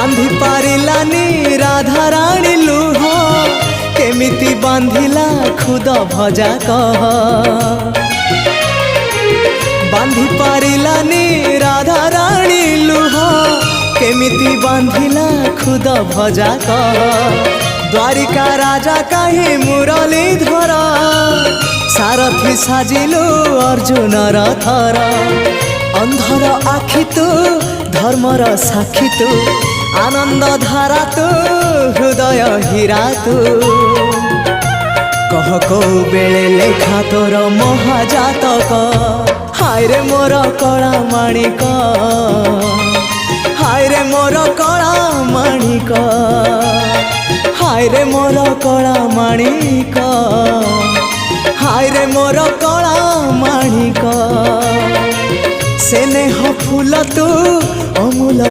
बांधी पारिलानी राधा रानी लुह केमिति बांधिला खुद भजा कह बांधी पारिलानी राधा रानी लुह केमिति बांधिला खुद भजा कह द्वारिका राजा कहीं मुरलीधर सारथी साजिलु अर्जुन रथर अंधर आखि तू धर्मर साक्षी तू आनंद धारा तू हृदय हीरा तू कह को बेले लेखा तोर महाजातक हाय रे मोर कला माणिक हाय रे मोर कला माणिक हाय रे मोर कला माणिक हाय रे मोर कला माणिक स्नेह फूल तू अमूल